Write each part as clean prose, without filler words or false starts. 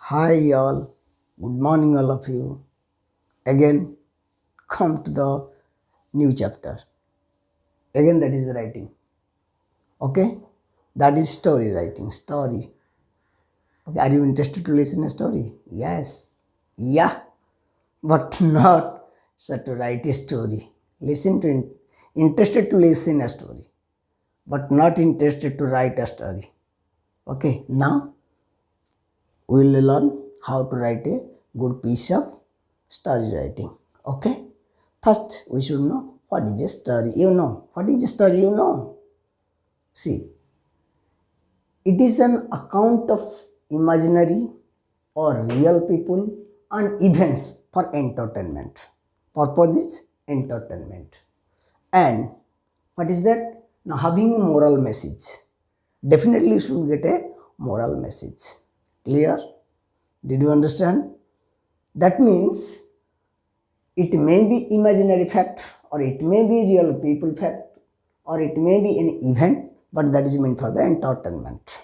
Hi all, good morning all of you. Again, come to the new chapter. Again, that is writing. Okay, that is story writing. Story. Okay, are you interested to listen a story? Yes. Yeah, but not so to write a story. Listen to interested to listen a story, but not interested to write a story. Okay, now we will learn how to write a good piece of story writing. Okay, first we should know what is a story. What is a story? See, it is an account of imaginary or real people and events for entertainment. Purpose is entertainment. And what is that? Now having a moral message, definitely you should get a moral message. Clear? Did you understand? That means it may be imaginary fact, or it may be real people fact, or it may be an event, but that is meant for the entertainment.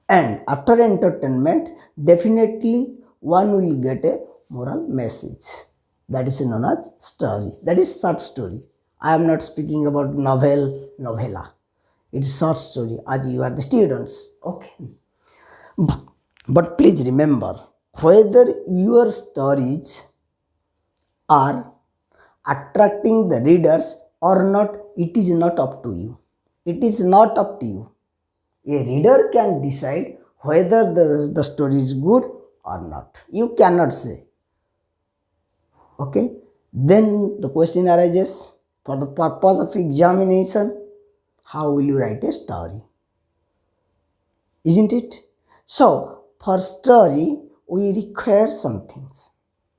And after entertainment, definitely one will get a moral message. That is known as story. That is short story. I am not speaking about novel, novella. It is short story as you are the students. Okay. But, but please remember, whether your stories are attracting the readers or not, it is not up to you. It is not up to you. A reader can decide whether the story is good or not. You cannot say. Okay? Then the question arises, for the purpose of examination, how will you write a story? Isn't it? So, for story, we require some things.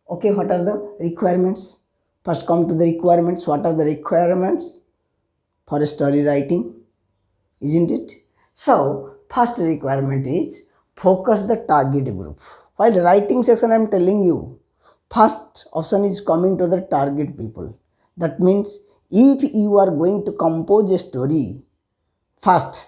Okay, what are the requirements? First come to the requirements. What are the requirements for a story writing? Isn't it? So, first requirement is focus the target group. While writing section I am telling you, first option is coming to the target people. That means if you are going to compose a story, first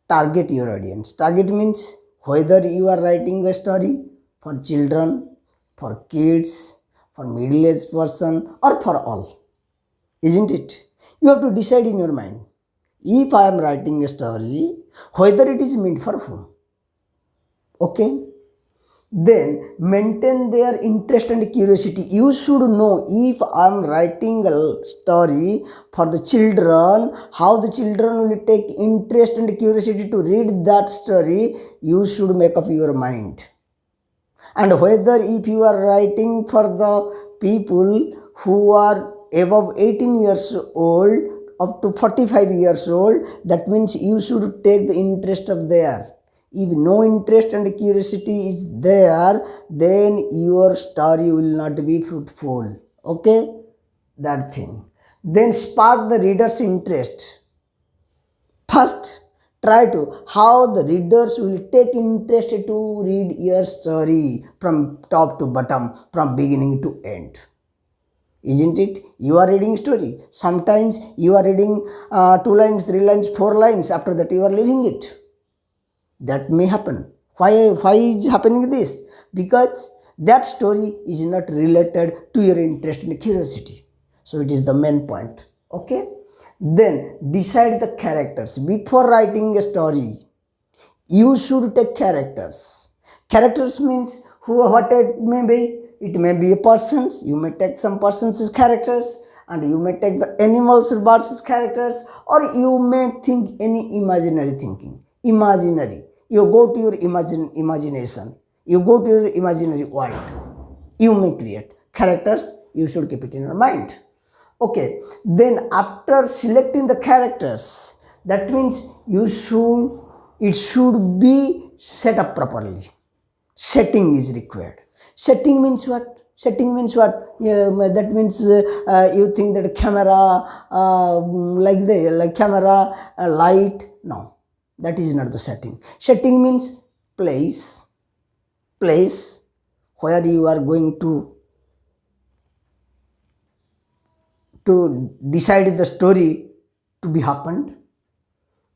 target your audience. Target means whether you are writing a story for children, for kids, for middle-aged person, or for all. Isn't it? You have to decide in your mind. If I am writing a story, whether it is meant for whom. Okay? Then maintain their interest and curiosity. You should know, if I am writing a story for the children, how the children will take interest and curiosity to read that story. You should make up your mind. And whether if you are writing for the people who are above 18 years old up to 45 years old, that means you should take the interest of there. If no interest and curiosity is there, then your story will not be fruitful. Okay? That thing. Then spark the reader's interest. First, try to how the readers will take interest to read your story from top to bottom, from beginning to end. Isn't it? You are reading story. Sometimes you are reading 2 lines, 3 lines, 4 lines. After that, you are leaving it. That may happen. Why is happening this? Because that story is not related to your interest and curiosity. So it is the main point. Okay. Then decide the characters. Before writing a story, you should take characters. Characters means what it may be. It may be a person. You may take some persons as characters, and you may take the animals or birds as characters, or you may think any imaginary thinking. Imaginary. You go to your imagination. You go to your imaginary world. You may create characters. You should keep it in your mind. Okay, then after selecting the characters, that means it should be set up properly. Setting is required. Setting means what? Setting means what? Yeah, that means you think that camera, like camera, light. No, that is not the setting. Setting means place, place where you are going to decide the story to be happened,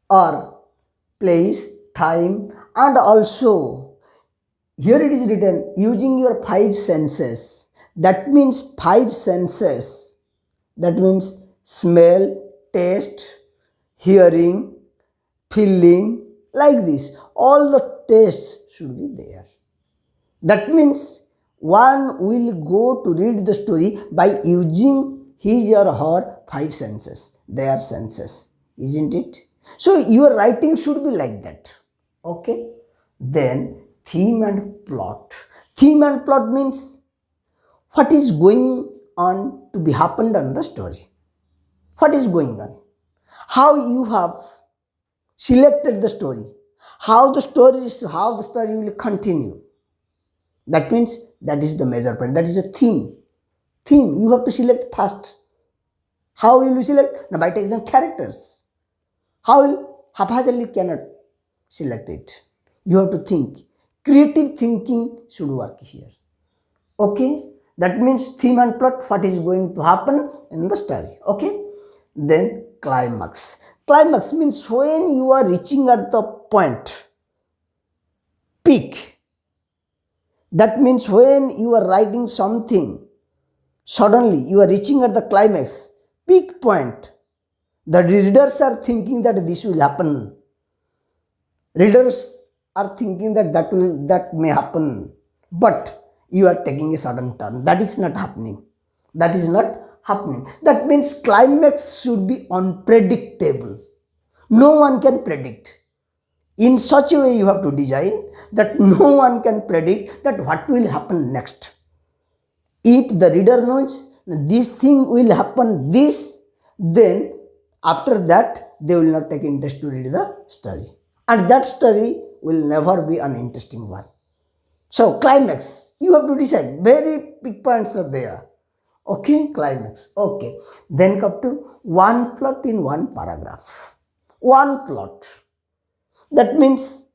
or place, time, and also here it is written using your five senses. That means five senses. That means smell, taste, hearing, feeling, like this. All the tastes should be there. That means one will go to read the story by using his or her five senses, their senses, isn't it? So your writing should be like that. Okay. Then theme and plot. Theme and plot means what is going on to be happened on the story. What is going on? How you have selected the story. How the story will continue. That means that is the major point. That is a theme. Theme you have to select first. How will you select? Now by taking the characters. How will haphazardly cannot select it. You have to think. Creative thinking should work here. Okay. That means theme and plot. What is going to happen in the story. Okay. Then climax. Climax means when you are reaching at the point, peak. That means when you are writing something, suddenly you are reaching at the climax, peak point. The readers are thinking that this will happen. Readers are thinking that may happen. But you are taking a sudden turn. That is not happening. That is not happening. That means climax should be unpredictable. No one can predict. In such a way you have to design that no one can predict that what will happen next. If the reader knows this thing will happen this, then after that they will not take interest to read the story. And that story will never be an interesting one. So climax, you have to decide. Very big points are there. Okay, climax. Okay. Then come to one plot in one paragraph. One plot. That means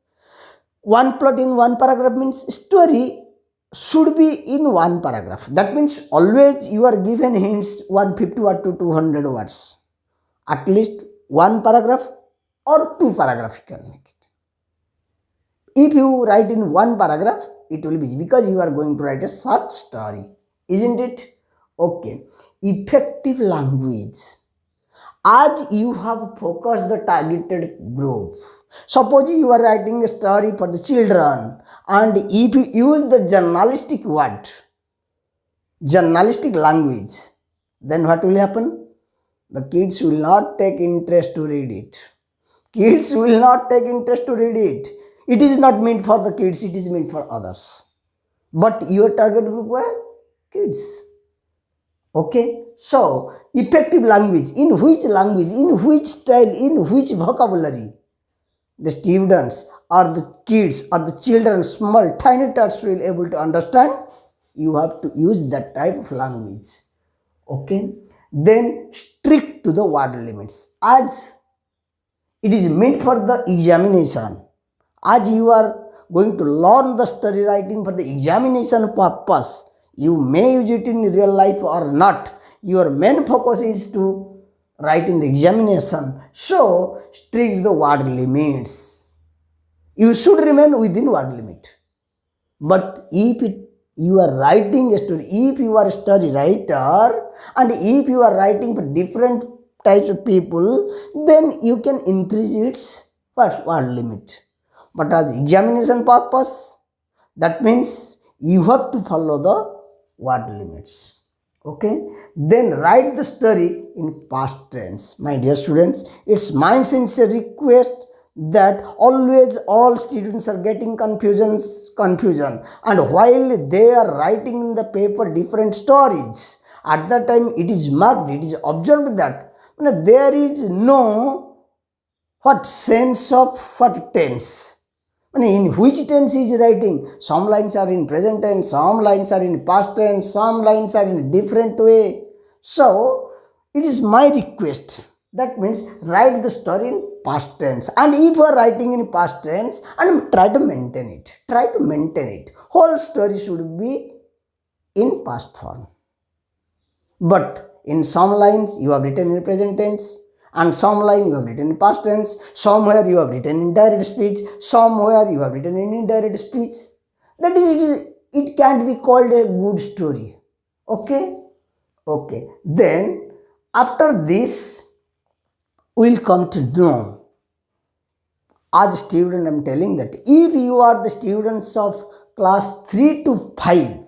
one plot in one paragraph means story should be in one paragraph. That means always you are given hints 150 word to 200 words. At least one paragraph or two paragraphs you can make it. If you write in one paragraph, it will be because you are going to write a short story. Isn't it? Okay. Effective language. As you have focused the targeted group, suppose you are writing a story for the children, and if you use the journalistic word, journalistic language, then what will happen? The kids will not take interest to read it. Kids will not take interest to read it. It is not meant for the kids, it is meant for others. But your target group were kids. Okay. So, effective language, in which style, in which vocabulary the students or the kids or the children, small tiny tots will able to understand, you have to use that type of language. Okay. Then strict to the word limits. As it is meant for the examination, as you are going to learn the story writing for the examination purpose, you may use it in real life or not. Your main focus is to write in the examination. So, strict the word limits. You should remain within word limit. But if you are writing a story, if you are a story writer and if you are writing for different types of people, then you can increase its word limit. But as examination purpose, that means you have to follow the word limits. Okay. Then write the story in past tense. My dear students, it's my sincere request that always all students are getting confusion, and while they are writing in the paper different stories, at that time it is marked, it is observed that there is no sense of tense. In which tense he is writing? Some lines are in present tense, some lines are in past tense, some lines are in different way. So, it is my request. That means write the story in past tense. And if you are writing in past tense, and try to maintain it. Try to maintain it. Whole story should be in past form. But in some lines you have written in present tense, and some line you have written in past tense, somewhere you have written in direct speech, somewhere you have written in indirect speech. that it can't be called a good story. Okay? Okay. Then after this, we'll come to know. As a student, I'm telling that if you are the students of class 3 to 5,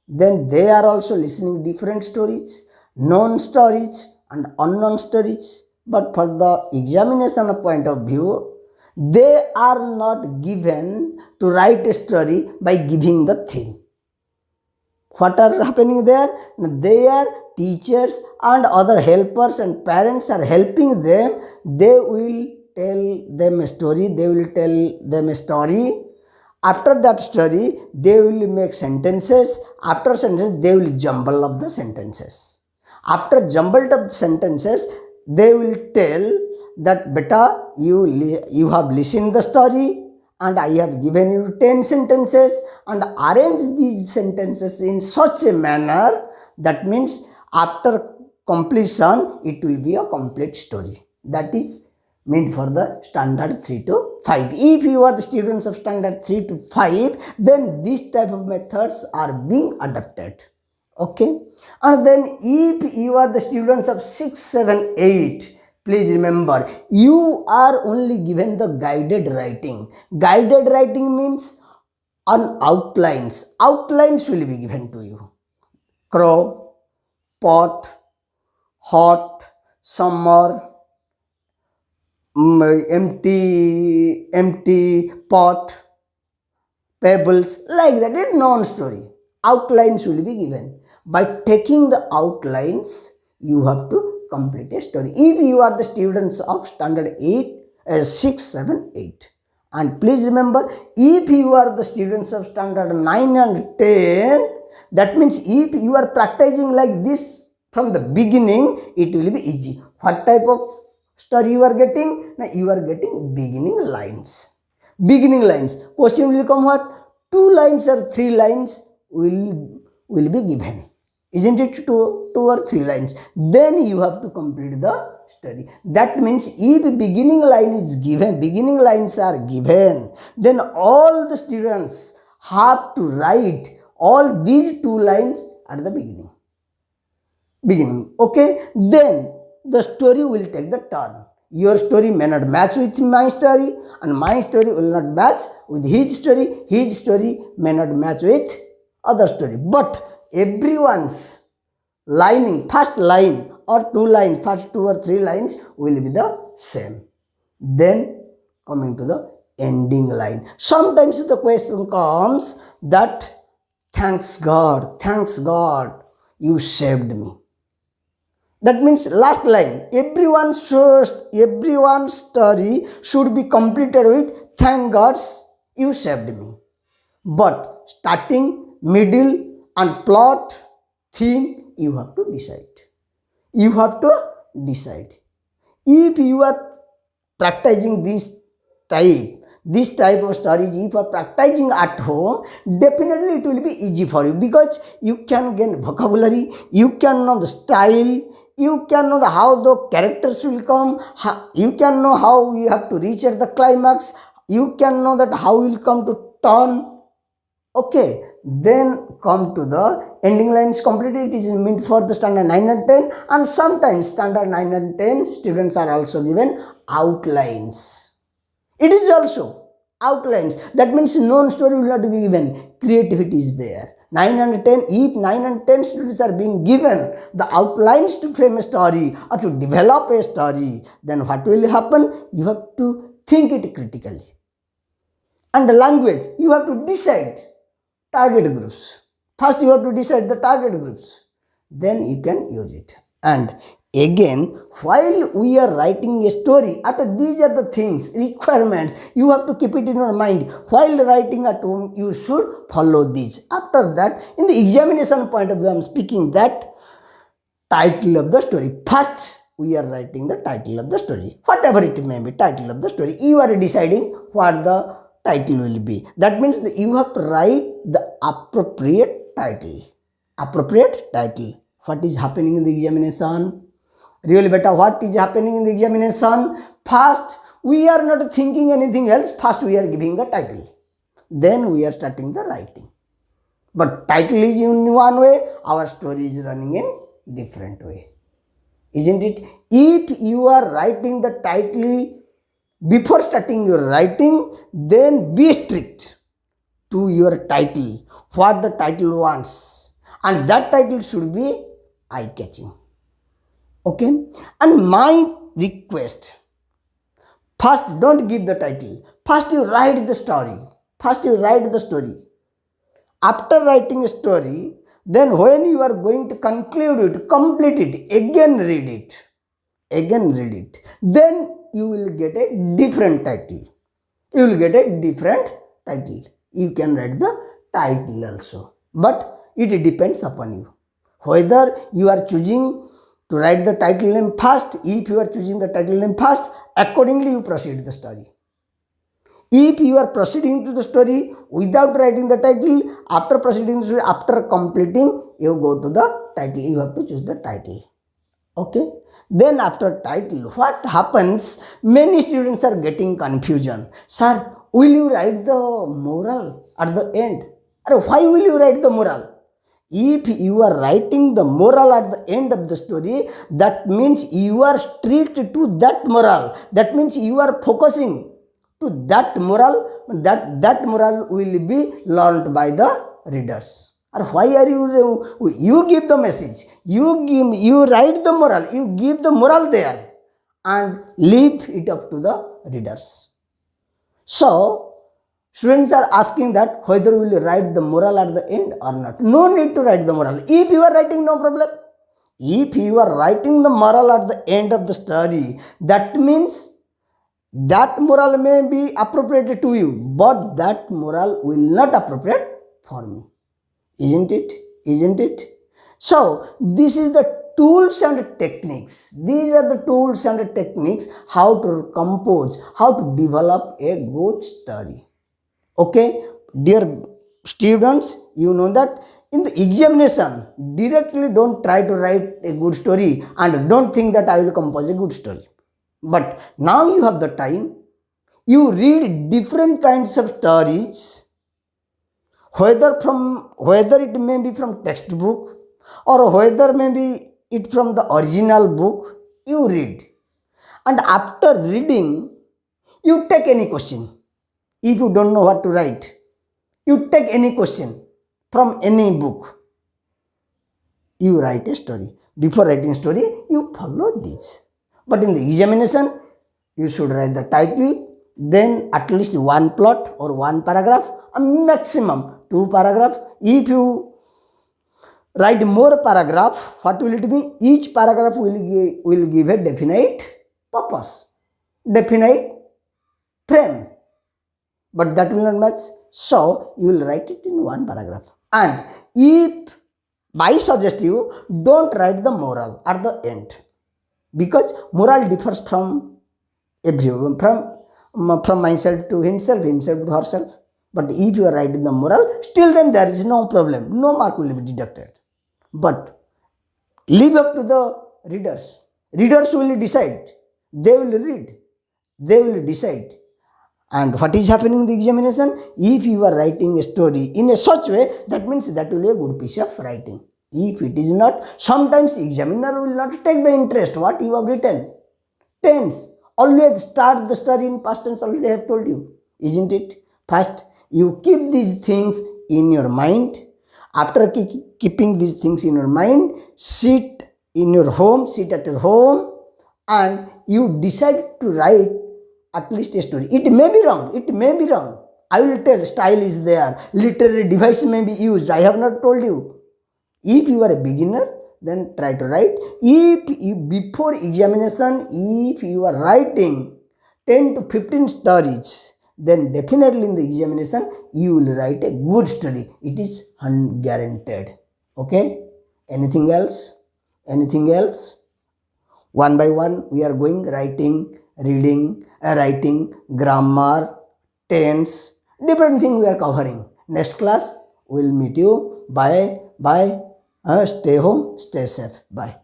then they are also listening different stories, known stories and unknown stories. But for the examination point of view, they are not given to write a story by giving the theme. What are happening there? Their teachers and other helpers and parents are helping them. They will tell them a story. They will tell them a story. After that story, they will make sentences. After sentence, they will jumble up the sentences. After jumbled up sentences, they will tell that beta, you have listened the story and I have given you 10 sentences, and arrange these sentences in such a manner that means after completion it will be a complete story. That is meant for the standard 3 to 5. If you are the students of standard 3 to 5, then this type of methods are being adopted. Okay, and then if you are the students of 6, 7, 8, please remember, you are only given the guided writing. Guided writing means on outlines. Outlines will be given to you. Crow, pot, hot, summer, empty pot, pebbles, like that. It's non-story. Outlines will be given. By taking the outlines, you have to complete a story. If you are the students of standard 6, 7, 8. And please remember, if you are the students of standard 9 and 10, that means if you are practicing like this from the beginning, it will be easy. What type of story you are getting? Now you are getting beginning lines. Beginning lines. Question will come what? 2 lines or 3 lines will be given. Isn't it 2 or 3 lines? Then you have to complete the story. That means if beginning line is given, beginning lines are given, then all the students have to write all these 2 lines at the beginning. Okay? Then the story will take the turn. Your story may not match with my story, and my story will not match with his story may not match with other story. But everyone's lining, first line or 2 lines, first 2 or 3 lines will be the same. Then coming to the ending line. Sometimes the question comes that thanks God, you saved me. That means last line, everyone's story should be completed with thank God you saved me. But starting, middle and plot, theme, you have to decide. If you are practicing this type of stories, if you are practicing at home, definitely it will be easy for you, because you can gain vocabulary, you can know the style, you can know how the characters will come, you can know how you have to reach at the climax, you can know that how you will come to turn. Okay, then come to the ending lines completed. It is meant for the standard 9 and 10, and sometimes standard 9 and 10 students are also given outlines. It is also outlines. That means known story will not be given. Creativity is there. 9 and 10, if 9 and 10 students are being given the outlines to frame a story or to develop a story, then what will happen? You have to think it critically. And the language, you have to decide target groups. First you have to decide the target groups. Then you can use it. And again, while we are writing a story, after these are the things, requirements, you have to keep it in your mind. While writing at home, you should follow these. After that, in the examination point of view, I am speaking that title of the story. First, we are writing the title of the story. Whatever it may be, title of the story. You are deciding what the title will be. That means that you have to write the appropriate title. What is happening in the examination? Really better, what is happening in the examination? First, we are not thinking anything else. First, we are giving the title. then we are starting the writing. But title is in one way, our story is running in different way. Isn't it? If you are writing the title before starting your writing, then be strict to your title, what the title wants, and that title should be eye-catching. Okay? And my request, first don't give the title, first you write the story. After writing a story, then when you are going to conclude it, complete it, again read it, then you will get a different title. You can write the title also, but it depends upon you. Whether you are choosing to write the title name first, if you are choosing the title name first, accordingly you proceed the story. If you are proceeding to the story without writing the title, after proceeding the story, after completing, you go to the title. You have to choose the title. Okay? Then after title, what happens? Many students are getting confusion. Sir, will you write the moral at the end? Or why will you write the moral? If you are writing the moral at the end of the story, that means you are strict to that moral. That means you are focusing to that moral, that moral will be learned by the readers. Or why are you give the message, you write the moral, you give the moral there and leave it up to the readers. So students are asking that whether will you write the moral at the end or not. No need to write the moral. If you are writing, no problem. If you are writing the moral at the end of the story, that means that moral may be appropriate to you, but that moral will not appropriate for me. Isn't it? So this is the tools and techniques. These are the tools and techniques how to compose, how to develop a good story. Okay, dear students, you know that in the examination, directly don't try to write a good story and don't think that I will compose a good story. But now you have the time, you read different kinds of stories, whether it may be from textbook or whether maybe it from the original book, you read. And after reading, you take any question. If you don't know what to write, you take any question from any book. You write a story. Before writing a story, you follow this. But in the examination, you should write the title, then at least one plot or one paragraph, a maximum 2 paragraphs. If you write more paragraph, what will it be? Each paragraph will give a definite purpose, definite frame. But that will not match. So you will write it in 1 paragraph. And if I suggest you, don't write the moral at the end, because moral differs from everyone, from myself to himself to herself. But if you are writing the moral, still then there is no problem, no mark will be deducted. But leave up to the readers. Readers will decide. They will read. They will decide. And what is happening in the examination? If you are writing a story in a such way, that means that will be a good piece of writing. If it is not, sometimes examiner will not take the interest what you have written. Tense. Always start the story in past tense, already I have told you. Isn't it? First, you keep these things in your mind. After keeping these things in your mind, sit at your home, and you decide to write at least a story. It may be wrong. I will tell, style is there, literary device may be used. I have not told you. If you are a beginner, then try to write. Before examination, if you are writing 10 to 15 stories, then definitely in the examination, you will write a good story. It is guaranteed. Okay? Anything else? One by one, we are going writing, reading, writing, grammar, tense, different thing we are covering. Next class, we'll meet you. Bye. Stay home, stay safe. Bye.